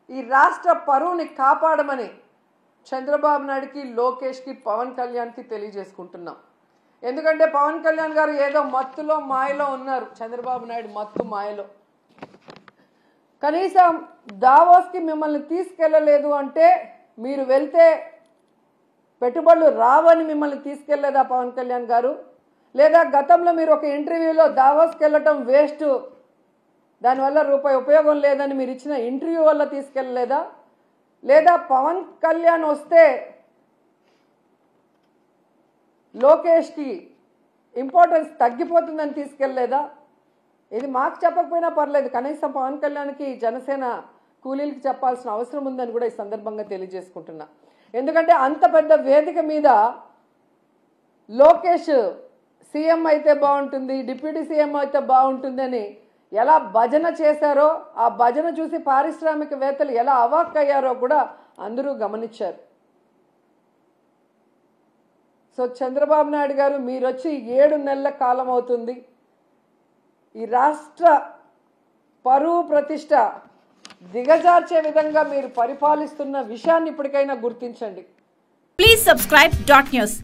ఈ రాష్ట్ర పరువుని కాపాడమని చంద్రబాబు నాయుడుకి, లోకేష్కి, పవన్ కళ్యాణ్కి తెలియజేసుకుంటున్నాం. ఎందుకంటే పవన్ కళ్యాణ్ గారు ఏదో మత్తులో మాయలో ఉన్నారు. చంద్రబాబు నాయుడు మత్తు మాయలో. కనీసం దావోస్కి మిమ్మల్ని తీసుకెళ్ళలేదు అంటే, మీరు వెళ్తే పెట్టుబడులు రావని మిమ్మల్ని తీసుకెళ్లేదా పవన్ కళ్యాణ్ గారు? లేదా గతంలో మీరు ఒక ఇంటర్వ్యూలో దావోస్కి వెళ్ళటం వేస్ట్, దానివల్ల రూపాయి ఉపయోగం లేదని మీరు ఇచ్చిన ఇంటర్వ్యూ వల్ల తీసుకెళ్ళలేదా? లేదా పవన్ కళ్యాణ్ వస్తే లోకేష్కి ఇంపార్టెన్స్ తగ్గిపోతుందని తీసుకెళ్ళలేదా? ఇది మాకు చెప్పకపోయినా పర్లేదు, కనీసం పవన్ కళ్యాణ్కి జనసేన కూలీలకి చెప్పాల్సిన అవసరం ఉందని కూడా ఈ సందర్భంగా తెలియజేసుకుంటున్నా. ఎందుకంటే అంత పెద్ద వేదిక మీద లోకేష్ సీఎం అయితే బాగుంటుంది, డిప్యూటీ సీఎం అయితే బాగుంటుంది అని ఎలా భజన చేశారో, ఆ భజన చూసి పారిశ్రామికవేత్తలు ఎలా అవాక్కయ్యారో కూడా అందరూ గమనించారు. సో చంద్రబాబు నాయుడు గారు, మీరు వచ్చి 7 నెలల కాలం అవుతుంది. ఈ రాష్ట్ర పరువు ప్రతిష్ట దిగజార్చే విధంగా మీరు పరిపాలిస్తున్న విషయాన్ని ఇప్పటికైనా గుర్తించండి. Please subscribe dot news.